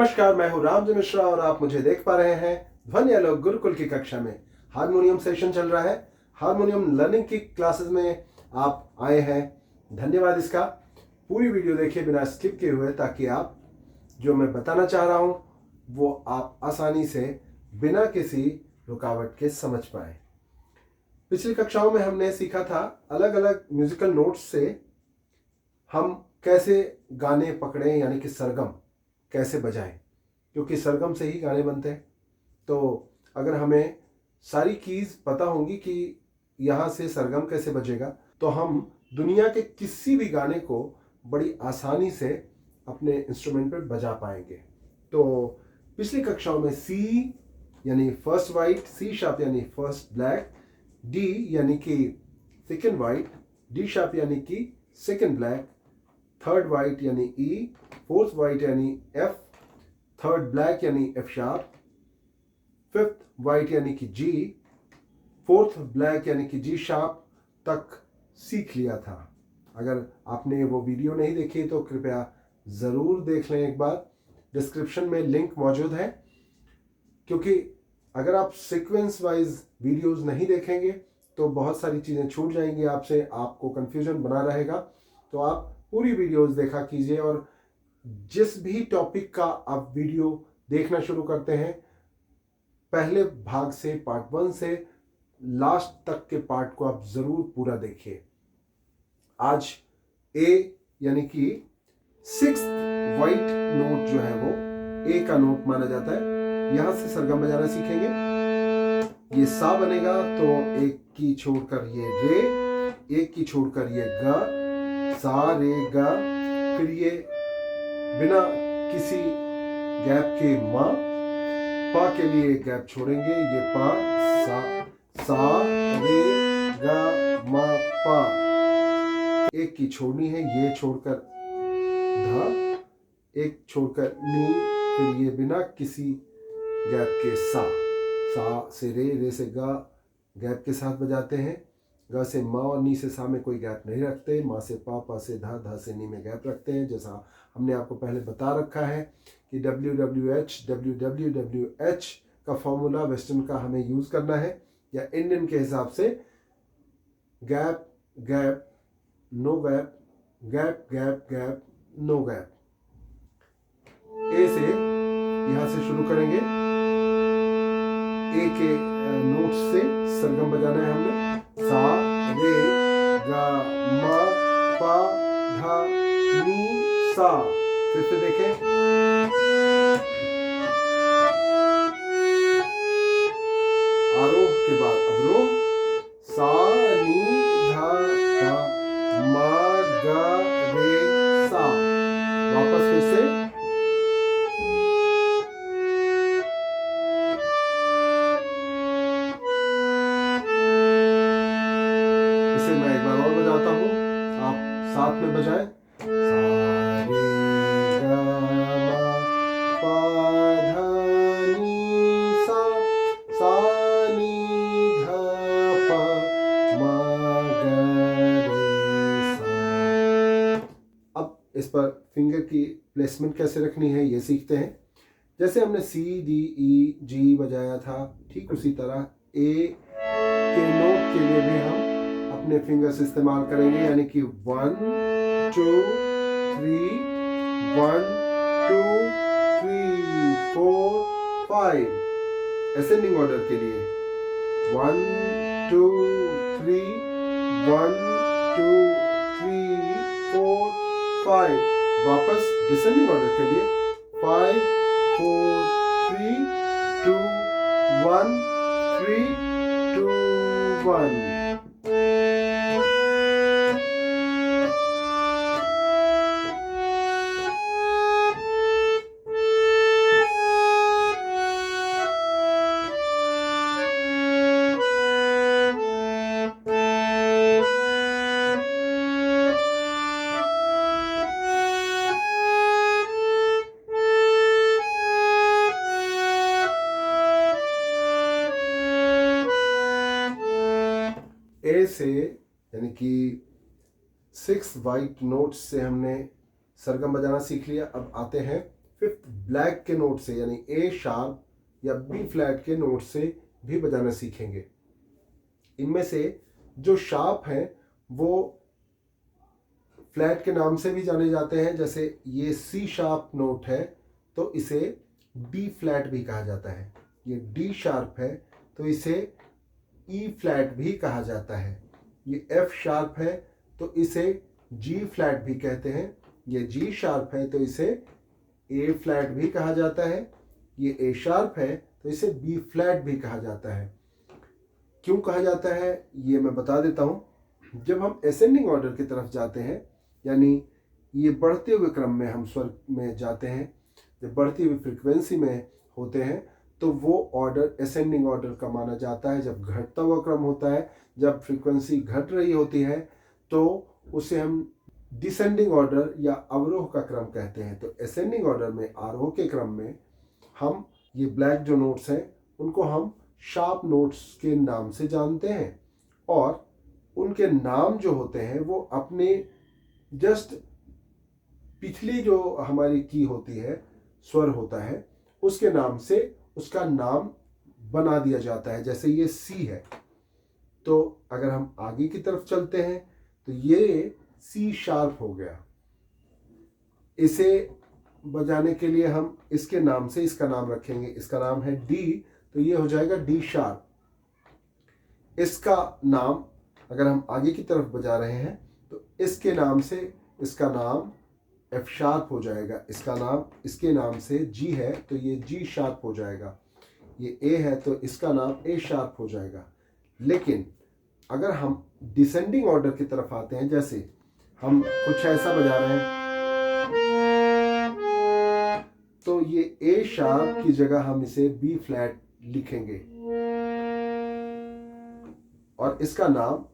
नमस्कार, मैं हूं रामजी मिश्रा और आप मुझे देख पा रहे हैं ध्वनि आलोक गुरुकुल की कक्षा में। हारमोनियम सेशन चल रहा है। हारमोनियम लर्निंग की क्लासेस में आप आए हैं, धन्यवाद इसका। पूरी वीडियो देखिए बिना स्किप किए हुए, ताकि आप जो मैं बताना चाह रहा हूं वो आप आसानी से बिना किसी रुकावट के समझ पाए। पिछली कक्षाओं में हमने सीखा था अलग अलग म्यूजिकल नोट्स से हम कैसे गाने पकड़ें, यानी कि सरगम कैसे बजाएं, क्योंकि सरगम से ही गाने बनते हैं। तो अगर हमें सारी कीज पता होंगी कि यहाँ से सरगम कैसे बजेगा, तो हम दुनिया के किसी भी गाने को बड़ी आसानी से अपने इंस्ट्रूमेंट पर बजा पाएंगे। तो पिछली कक्षाओं में सी यानी फर्स्ट वाइट, सी शार्प यानी फर्स्ट ब्लैक, डी यानी कि सेकंड वाइट, डी शार्प यानी कि सेकंड ब्लैक, थर्ड वाइट यानी ई, फोर्थ वाइट यानी एफ, थर्ड ब्लैक यानी एफ शार्प, फिफ्थ वाइट यानी कि जी, फोर्थ ब्लैक यानी कि जी शार्प तक सीख लिया था। अगर आपने वो वीडियो नहीं देखी तो कृपया ज़रूर देख लें एक बार। डिस्क्रिप्शन में लिंक मौजूद है, क्योंकि अगर आप सीक्वेंस वाइज वीडियोस नहीं देखेंगे तो बहुत सारी चीज़ें छूट जाएंगी आपसे, आपको कंफ्यूजन बना रहेगा। तो आप पूरी वीडियोस देखा कीजिए, और जिस भी टॉपिक का आप वीडियो देखना शुरू करते हैं, पहले भाग से, पार्ट 1 से लास्ट तक के पार्ट को आप जरूर पूरा देखिए। आज ए यानी कि 6th वाइट नोट जो है वो ए का नोट माना जाता है, यहां से सरगम बजाना सीखेंगे। ये सा बनेगा तो एक की छोड़कर ये रे, एक की छोड़कर ये गा, सा रे गा, फिर ये बिना किसी गैप के मा, पा के लिए गैप छोड़ेंगे, ये पा, सा रे गा मा पा, एक की छोड़नी है, ये छोड़कर धा, एक छोड़कर नी, फिर ये बिना किसी गैप के सा से रे से गा गैप के साथ बजाते हैं। गा से मा और नी से सा में कोई गैप नहीं रखते। मा से पा से धा से नी में गैप रखते हैं। जैसा हमने आपको पहले बता रखा है कि WWH का फॉर्मूला वेस्टर्न का हमें यूज़ करना है, या इंडियन के हिसाब से gap gap no gap, gap gap gap no gap. A से यहाँ से शुरू करेंगे, ए के नोट से सरगम बजाना है हमने। सा रे गा मा पा धा नी सा। फिर से देखें, आरोह के बाद अवरोह, सा नी धा पा मा गा रे सा। वापस फिर से, इसे मैं एक बार और बजाता हूँ, आप साथ में बजाएं। सा रे गा मा पा धा नी सा, सा नी धा पा मा गा रे सा। अब इस पर फिंगर की प्लेसमेंट कैसे रखनी है ये सीखते हैं। जैसे हमने सी डी ई जी बजाया था, ठीक उसी तरह ए के नोट के लिए भी हम अपने फिंगर्स इस्तेमाल करेंगे, यानी कि 1 2 3, 1 2 3 4 5, असेंडिंग ऑर्डर के लिए 1 2 3, 1 2 3 4 5। वापस डिसेंडिंग ऑर्डर के लिए 5 4 3 2 1 3 2 1। ए से यानी कि 6 वाइट नोट्स से हमने सरगम बजाना सीख लिया। अब आते हैं फिफ्थ ब्लैक के नोट से यानी ए शार्प या बी फ्लैट के नोट से भी बजाना सीखेंगे। इनमें से जो शार्प हैं वो फ्लैट के नाम से भी जाने जाते हैं, जैसे ये सी शार्प नोट है तो इसे डी फ्लैट भी कहा जाता है। ये डी शार्प है तो इसे ई फ्लैट भी कहा जाता है। ये एफ शार्प है तो इसे जी फ्लैट भी कहते हैं। ये जी शार्प है तो इसे ए फ्लैट भी कहा जाता है। ये ए शार्प है तो इसे बी फ्लैट भी कहा जाता है। क्यों कहा जाता है ये मैं बता देता हूँ। जब हम असेंडिंग ऑर्डर की तरफ जाते हैं, यानी ये बढ़ते हुए क्रम में हम स्वर में जाते हैं, जब बढ़ती हुई फ्रीक्वेंसी में होते हैं तो वो ऑर्डर असेंडिंग ऑर्डर का माना जाता है। जब घटता हुआ क्रम होता है, जब फ्रीक्वेंसी घट रही होती है तो उसे हम डिसेंडिंग ऑर्डर या अवरोह का क्रम कहते हैं। तो असेंडिंग ऑर्डर में आरोह के क्रम में हम ये ब्लैक जो नोट्स हैं उनको हम शार्प नोट्स के नाम से जानते हैं, और उनके नाम जो होते हैं वो अपने जस्ट पिछली जो हमारी की होती है, स्वर होता है, उसके नाम से उसका नाम बना दिया जाता है। जैसे ये सी है तो अगर हम आगे की तरफ चलते हैं तो ये सी शार्प हो गया। इसे बजाने के लिए हम इसके नाम से इसका नाम रखेंगे। इसका नाम है डी तो ये हो जाएगा डी शार्प। इसका नाम अगर हम आगे की तरफ बजा रहे हैं तो इसके नाम से इसका नाम एफ शार्प हो जाएगा। इसका नाम इसके नाम से जी है तो ये जी शार्प हो जाएगा। ये ए है तो इसका नाम ए शार्प हो जाएगा। लेकिन अगर हम डिसेंडिंग ऑर्डर की तरफ आते हैं, जैसे हम कुछ ऐसा बजा रहे हैं तो ये ए शार्प की जगह हम इसे बी फ्लैट लिखेंगे और इसका नाम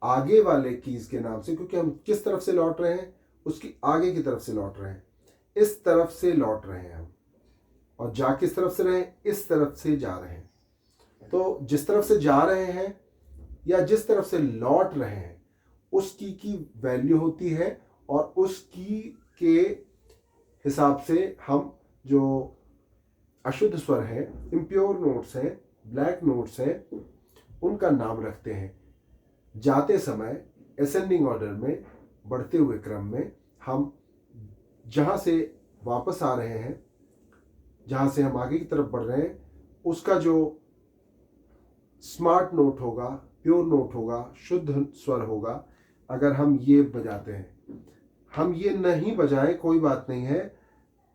आगे वाले कीज के नाम से, क्योंकि हम किस तरफ से लौट रहे हैं उसकी आगे की तरफ से लौट रहे हैं, इस तरफ से लौट रहे हैं हम, और जा किस तरफ से रहे हैं, इस तरफ से जा रहे हैं। तो जिस तरफ से जा रहे हैं या जिस तरफ से लौट रहे हैं उस की वैल्यू होती है, और उस की के हिसाब से हम जो अशुद्ध स्वर है, इम्प्योर नोट्स हैं, ब्लैक नोट्स हैं, उनका नाम रखते हैं। जाते समय असेंडिंग ऑर्डर में बढ़ते हुए क्रम में हम जहाँ से वापस आ रहे हैं, जहाँ से हम आगे की तरफ बढ़ रहे हैं, उसका जो स्मार्ट नोट होगा, प्योर नोट होगा, शुद्ध स्वर होगा, अगर हम ये बजाते हैं, हम ये नहीं बजाएं कोई बात नहीं है,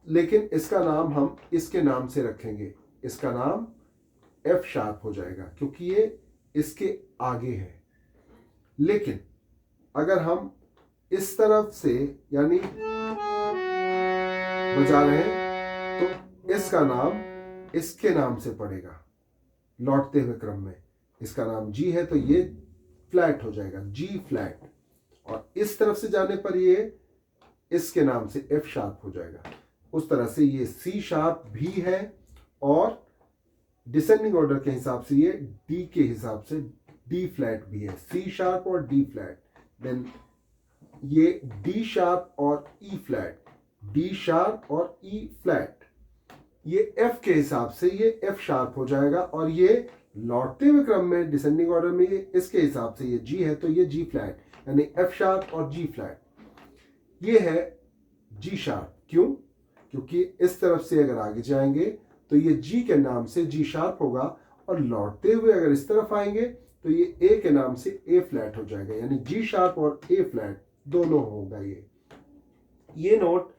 लेकिन इसका नाम हम इसके नाम से रखेंगे। इसका नाम एफ शार्प हो जाएगा क्योंकि ये इसके आगे है। लेकिन अगर हम इस तरफ से यानी बजा रहे हैं तो इसका नाम इसके नाम से पड़ेगा लौटते हुए क्रम में। इसका नाम जी है तो ये फ्लैट हो जाएगा, जी फ्लैट, और इस तरफ से जाने पर ये इसके नाम से एफ शार्प हो जाएगा। उस तरह से ये सी शार्प भी है, और डिसेंडिंग ऑर्डर के हिसाब से ये डी के हिसाब से डी फ्लैट भी है, सी शार्प और डी फ्लैट। देन ये डी शार्प और ई फ्लैट, डी शार्प और ई फ्लैट, ये एफ के हिसाब से ये एफ शार्प हो जाएगा, और ये लौटते हुए क्रम में डिसेंडिंग ऑर्डर में ये इसके हिसाब से ये जी है तो ये जी फ्लैट, यानी एफ शार्प और जी फ्लैट। ये है जी शार्प। क्यों? क्योंकि इस तरफ से अगर आगे जाएंगे तो ये जी के नाम से जी शार्प होगा, और लौटते हुए अगर इस तरफ आएंगे तो ये ए के नाम से ए फ्लैट हो जाएगा, यानी जी शार्प और ए फ्लैट दोनों होगा। ये नोट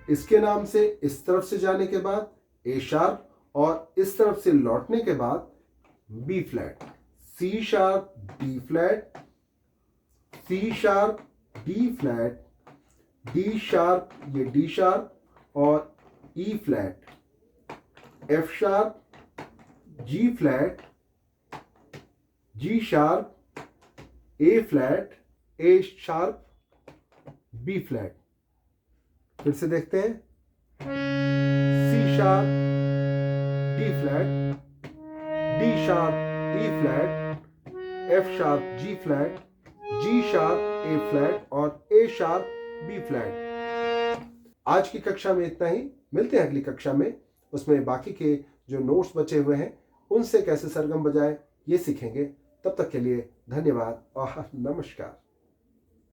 इसके नाम से इस तरफ से जाने के बाद ए शार्प, और इस तरफ से लौटने के बाद B flat, C sharp D flat, C sharp D flat, D sharp, ये डी शार्प और E flat, F sharp, G flat, G sharp, A flat, A sharp, B flat. फिर से देखते हैं, C sharp D flat, D sharp E flat, F sharp G flat, G sharp A flat और A sharp B flat. आज की कक्षा में इतना ही। मिलते हैं अगली कक्षा में। उसमें बाकी के जो नोट्स बचे हुए हैं उनसे कैसे सरगम बजाए ये सीखेंगे। तब तक के लिए धन्यवाद और नमस्कार।